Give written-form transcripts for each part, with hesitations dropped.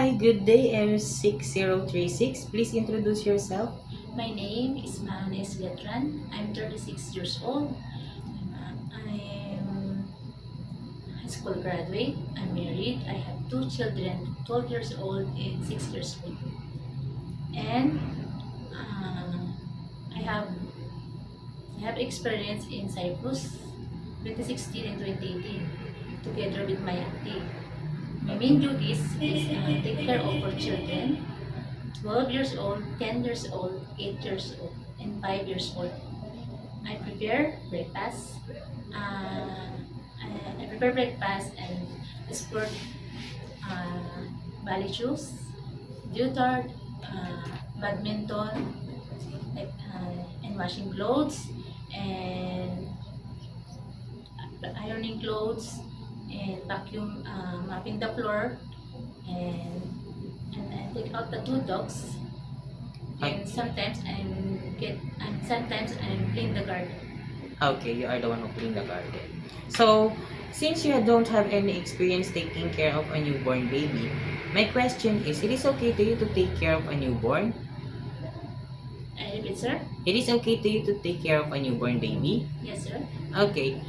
Hi, good day, M6036. Please introduce yourself. My name is Mahanes Gatran. I'm 36 years old. I'm high school graduate. I'm married. I have two children, 12 years old and 6 years old. And I have experience in Cyprus 2016 and 2018 together with my auntie. My main duties is take care of our children, 12 years old, 10 years old, 8 years old, and 5 years old. I prepare breakfast. I prepare breakfast and sport ballet shoes, jutard, badminton, and washing clothes, and ironing clothes, and vacuum mopping the floor, and I take out the two dogs. And sometimes I clean the garden. Okay, you are the one who cleaned the garden. So, since you don't have any experience taking care of a newborn baby, my question is, it is okay to you to take care of a newborn? I repeat, sir. It is okay to you to take care of a newborn baby? Yes, sir. Okay.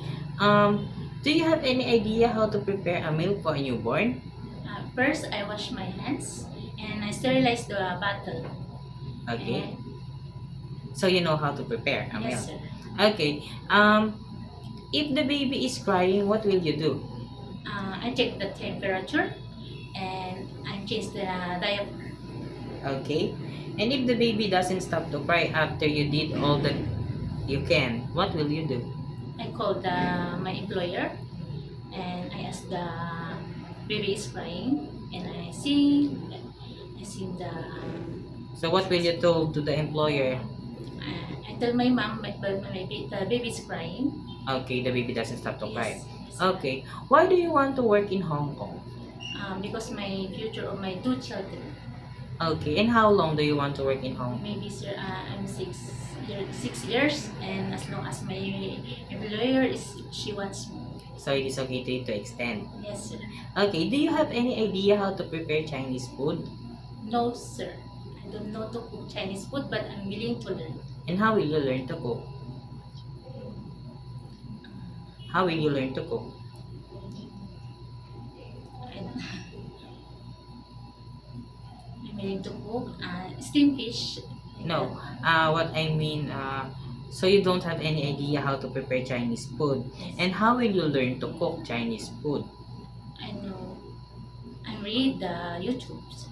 Do you have any idea how to prepare a meal for a newborn? First, I wash my hands and I sterilize the bottle. Okay. So you know how to prepare a meal. Yes, sir. Okay. If the baby is crying, what will you do? I check the temperature and I change the diaper. Okay. And if the baby doesn't stop to cry after you did all that you can, what will you do? I call my employer and I ask the baby is crying and I see the So what will you tell to the employer? I tell my mom the baby is crying. Okay, the baby doesn't stop to cry. Yes. Okay. Why do you want to work in Hong Kong? Because my future of my two children. Okay. And how long do you want to work in Hong Kong? Maybe, sir, I'm 6 years, and as long as my employer she wants me. So it is okay to you to extend. Yes, sir. Okay. Do you have any idea how to prepare Chinese food? No, sir. I don't know to cook Chinese food, but I'm willing to learn. And how will you learn to cook? How will you learn to cook? I'm willing to cook steamed fish. No. What I mean, so you don't have any idea how to prepare Chinese food. Yes. And how will you learn to cook Chinese food? I know. I read the YouTube. Sir.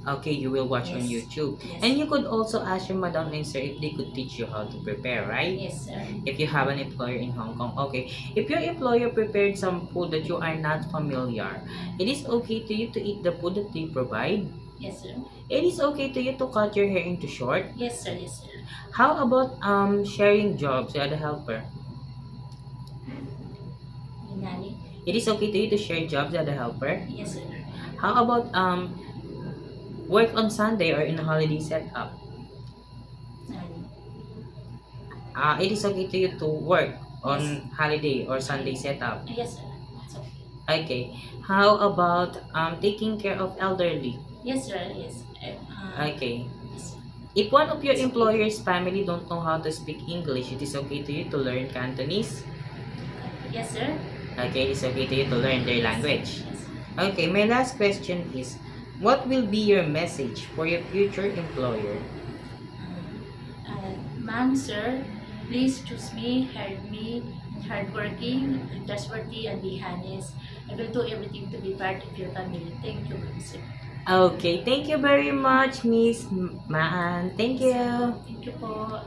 Okay, you will watch on Yes. YouTube. Yes. And you could also ask your madam and sir if they could teach you how to prepare, right? Yes, sir. If you have an employer in Hong Kong. Okay. If your employer prepared some food that you are not familiar, it is okay to you to eat the food that they provide. Yes, sir. It is okay to you to cut your hair into short. Yes, sir. Yes, sir. How about sharing jobs with a helper? Nani? It is okay to you to share jobs with a helper. Yes, sir. How about work on Sunday or in a holiday setup? Nani? It is okay to you to work on holiday or Sunday setup. Yes, sir. It's okay. Okay. How about taking care of elderly? Yes, sir. Yes. Okay. Yes. If one of your employer's family don't know how to speak English, it is okay to you to learn Cantonese. Yes, sir. Okay, it is okay to you to learn their language. Yes. Okay, my last question is, what will be your message for your future employer? Ma'am, sir, please choose me, hire me, hardworking, trustworthy, and be honest. I will do everything to be part of your family. Thank you, ma'am, sir. Okay, thank you very much, Miss Maan. Thank you. Thank you po.